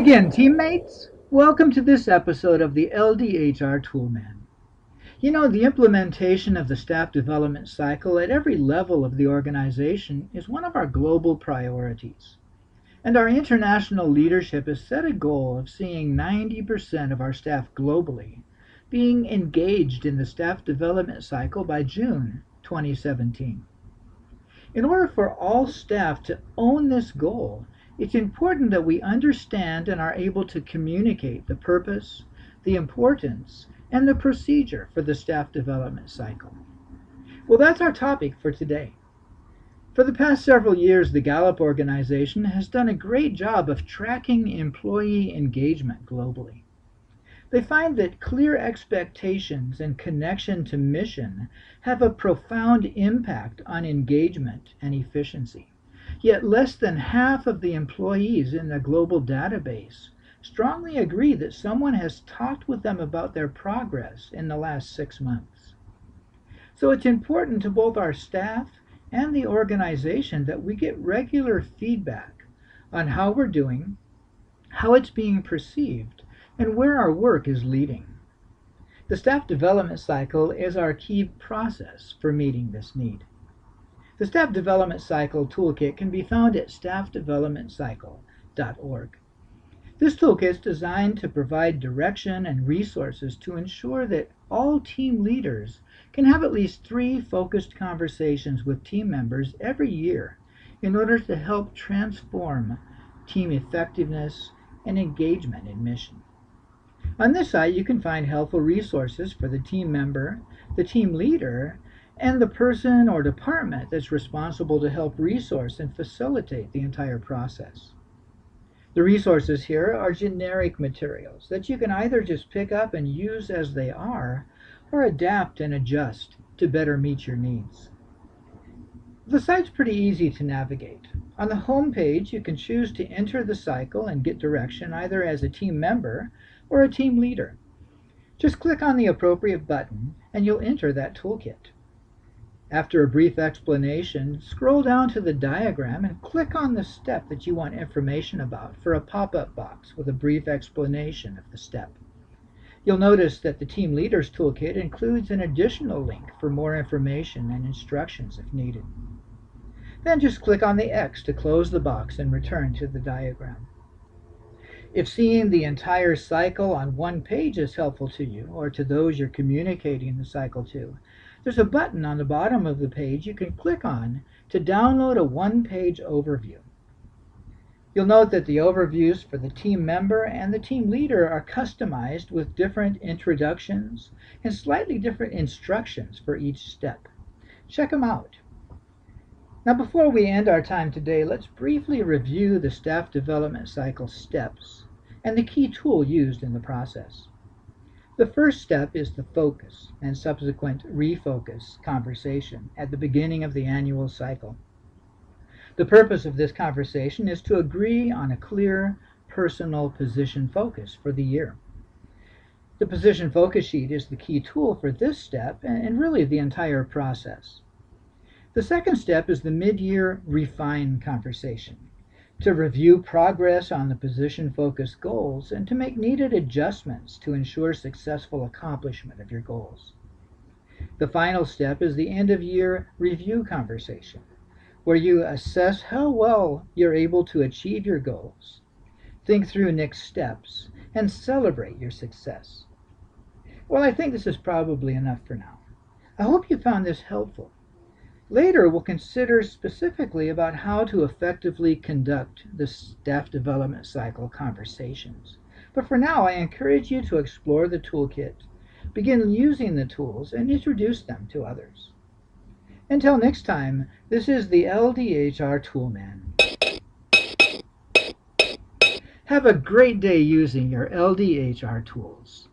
again, teammates. Welcome to this episode of the LDHR Toolman. You know, the implementation of the staff development cycle at every level of the organization is one of our global priorities. And our international leadership has set a goal of seeing 90% of our staff globally being engaged in the staff development cycle by June 2017. In order for all staff to own this goal, it's important that we understand and are able to communicate the purpose, the importance, and the procedure for the staff development cycle. Well, that's our topic for today. For the past several years, the Gallup organization has done a great job of tracking employee engagement globally. They find that clear expectations and connection to mission have a profound impact on engagement and efficiency. Yet less than half of the employees in the global database strongly agree that someone has talked with them about their progress in the last 6 months. So it's important to both our staff and the organization that we get regular feedback on how we're doing, how it's being perceived, and where our work is leading. The staff development cycle is our key process for meeting this need. The Staff Development Cycle Toolkit can be found at staffdevelopmentcycle.org. This toolkit is designed to provide direction and resources to ensure that all team leaders can have at least 3 focused conversations with team members every year in order to help transform team effectiveness and engagement in mission. On this site, you can find helpful resources for the team member, the team leader, and the person or department that's responsible to help resource and facilitate the entire process. The resources here are generic materials that you can either just pick up and use as they are, or adapt and adjust to better meet your needs. The site's pretty easy to navigate. On the home page, you can choose to enter the cycle and get direction either as a team member or a team leader. Just click on the appropriate button and you'll enter that toolkit. After a brief explanation, scroll down to the diagram and click on the step that you want information about for a pop-up box with a brief explanation of the step. You'll notice that the Team Leaders Toolkit includes an additional link for more information and instructions if needed. Then just click on the X to close the box and return to the diagram. If seeing the entire cycle on one page is helpful to you, or to those you're communicating the cycle to, there's a button on the bottom of the page you can click on to download a one-page overview. You'll note that the overviews for the team member and the team leader are customized with different introductions and slightly different instructions for each step. Check them out. Now, before we end our time today, let's briefly review the staff development cycle steps and the key tool used in the process. The first step is the focus and subsequent refocus conversation at the beginning of the annual cycle. The purpose of this conversation is to agree on a clear personal position focus for the year. The position focus sheet is the key tool for this step and really the entire process. The second step is the mid-year refine conversation, to review progress on the position-focused goals and to make needed adjustments to ensure successful accomplishment of your goals. The final step is the end-of-year review conversation, where you assess how well you're able to achieve your goals, think through next steps, and celebrate your success. Well, I think this is probably enough for now. I hope you found this helpful. Later, we'll consider specifically about how to effectively conduct the staff development cycle conversations. But for now, I encourage you to explore the toolkit, begin using the tools, and introduce them to others. Until next time, this is the LDHR Toolman. Have a great day using your LDHR tools.